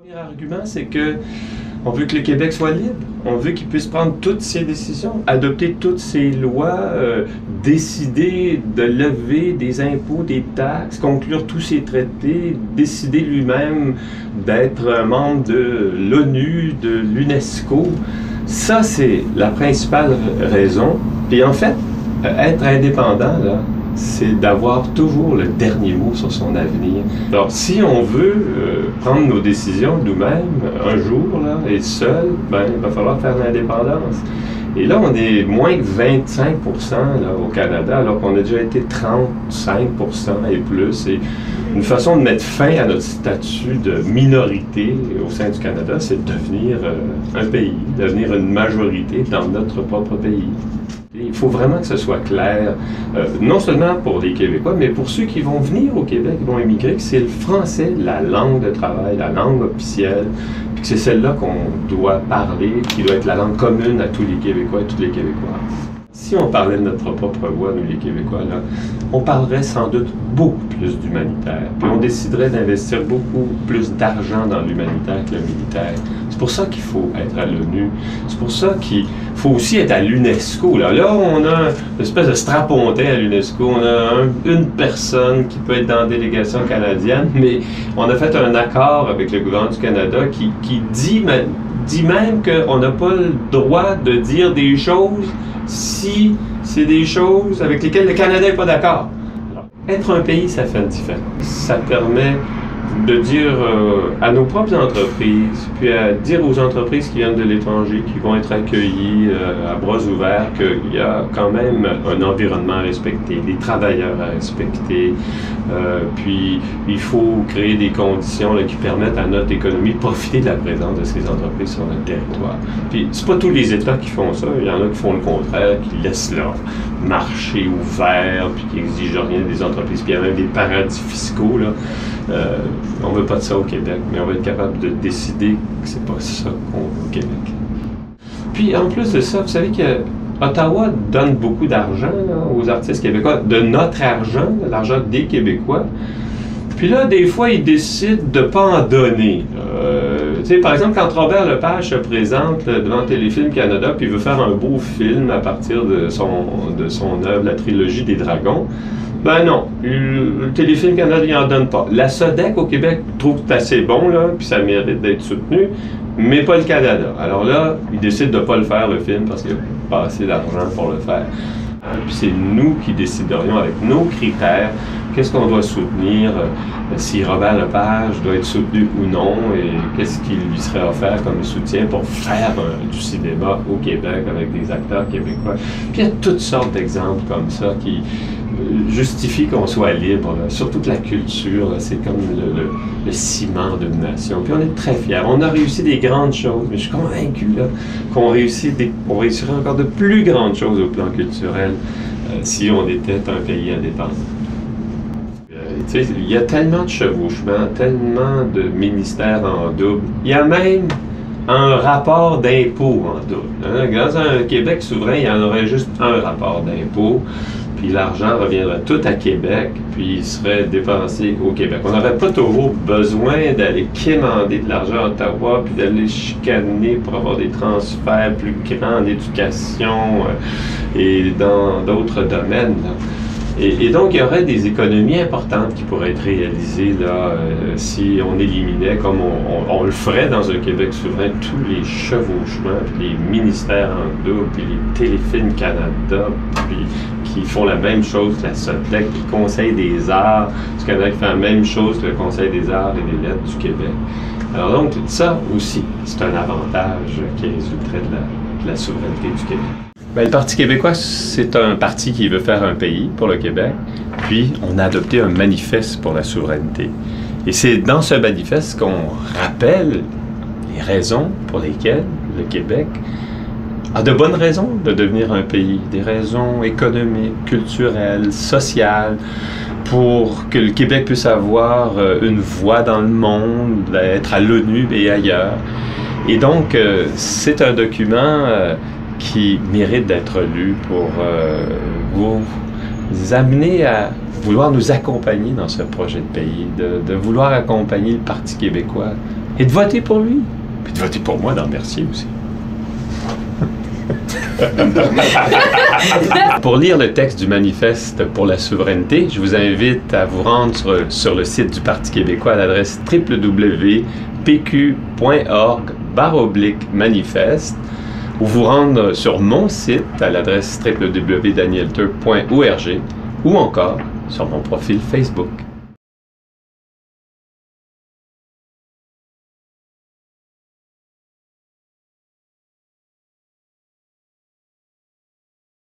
Le premier argument, c'est que on veut que le Québec soit libre. On veut qu'il puisse prendre toutes ses décisions, adopter toutes ses lois, décider de lever des impôts, des taxes, conclure tous ses traités, décider lui-même d'être un membre de l'ONU, de l'UNESCO. Ça, c'est la principale raison. Puis en fait, être indépendant, là, c'est d'avoir toujours le dernier mot sur son avenir. Alors, si on veut prendre nos décisions nous-mêmes un jour, là, et seul, ben, il va falloir faire l'indépendance. Et là, on est moins que 25% là, au Canada, alors qu'on a déjà été 35% et plus. Et une façon de mettre fin à notre statut de minorité au sein du Canada, c'est de devenir un pays, devenir une majorité dans notre propre pays. Il faut vraiment que ce soit clair, non seulement pour les Québécois, mais pour ceux qui vont venir au Québec, qui vont émigrer, que c'est le français, la langue de travail, la langue officielle, puis que c'est celle-là qu'on doit parler, qui doit être la langue commune à tous les Québécois et toutes les Québécoises. Si on parlait de notre propre voix, nous les Québécois, là, on parlerait sans doute beaucoup plus d'humanitaire. Puis on déciderait d'investir beaucoup plus d'argent dans l'humanitaire que le militaire. C'est pour ça qu'il faut être à l'ONU. C'est pour ça qu'il faut aussi être à l'UNESCO. Là, on a une espèce de strapontin à l'UNESCO. On a une personne qui peut être dans la délégation canadienne, mais on a fait un accord avec le gouvernement du Canada qui dit même qu'on n'a pas le droit de dire des choses si c'est des choses avec lesquelles le Canada n'est pas d'accord. Être un pays, ça fait une différence. Ça permet de dire à nos propres entreprises, puis à dire aux entreprises qui viennent de l'étranger, qui vont être accueillies à bras ouverts, qu'il y a quand même un environnement à respecter, des travailleurs à respecter, puis il faut créer des conditions là, qui permettent à notre économie de profiter de la présence de ces entreprises sur notre territoire. Puis c'est pas tous les États qui font ça, il y en a qui font le contraire, qui laissent leur marché ouvert, puis qui n'exigent rien des entreprises, puis il y a même des paradis fiscaux, là. On ne veut pas de ça au Québec, mais on va être capable de décider que c'est pas ça qu'on veut au Québec. Puis en plus de ça, vous savez que Ottawa donne beaucoup d'argent aux artistes québécois, de notre argent, de l'argent des Québécois. Puis là, des fois, ils décident de ne pas en donner. Par exemple, quand Robert Lepage se présente devant Téléfilm Canada, puis il veut faire un beau film à partir de son œuvre, la trilogie des Dragons, ben non, le Téléfilm Canada, il n'en donne pas. La SODEC au Québec trouve que c'est assez bon, là, puis ça mérite d'être soutenu, mais pas le Canada. Alors là, ils décident de ne pas le faire, le film, parce qu'il n'y a pas assez d'argent pour le faire. Puis c'est nous qui déciderions avec nos critères qu'est-ce qu'on doit soutenir, si Robert Lepage doit être soutenu ou non, et qu'est-ce qui lui serait offert comme soutien pour faire du cinéma au Québec avec des acteurs québécois. Puis il y a toutes sortes d'exemples comme ça qui justifient qu'on soit libre, là. Sur toute la culture, c'est comme le ciment d'une nation. Puis on est très fiers. On a réussi des grandes choses, mais je suis convaincu qu'on réussirait encore de plus grandes choses au plan culturel si on était un pays indépendant. Il y a tellement de chevauchements, tellement de ministères en double. Il y a même un rapport d'impôt en double. Dans un Québec souverain, il y en aurait juste un rapport d'impôt, puis l'argent reviendrait tout à Québec, puis il serait dépensé au Québec. On n'aurait pas toujours besoin d'aller quémander de l'argent à Ottawa, puis d'aller chicaner pour avoir des transferts plus grands en éducation et dans d'autres domaines, là. Et donc, il y aurait des économies importantes qui pourraient être réalisées là, si on éliminait, comme on le ferait dans un Québec souverain, tous les chevauchements, puis les ministères en double, puis les Téléfilms Canada, puis qui font la même chose que la SODEC, puis le Conseil des arts du Canada qui fait la même chose que le Conseil des arts et des lettres du Québec. Alors donc, tout ça aussi, c'est un avantage qui résulterait de la souveraineté du Québec. Bien, le Parti québécois, c'est un parti qui veut faire un pays pour le Québec, puis on a adopté un manifeste pour la souveraineté. Et c'est dans ce manifeste qu'on rappelle les raisons pour lesquelles le Québec a de bonnes raisons de devenir un pays, des raisons économiques, culturelles, sociales, pour que le Québec puisse avoir une voix dans le monde, être à l'ONU et ailleurs. Et donc, c'est un document qui mérite d'être lu pour vous amener à vouloir nous accompagner dans ce projet de pays, de vouloir accompagner le Parti québécois et de voter pour lui. Puis de voter pour moi dans Mercier aussi. Pour lire le texte du manifeste pour la souveraineté, je vous invite à vous rendre sur le site du Parti québécois à l'adresse www.pq.org/manifeste ou vous rendre sur mon site à l'adresse www.danieltur.org ou encore sur mon profil Facebook.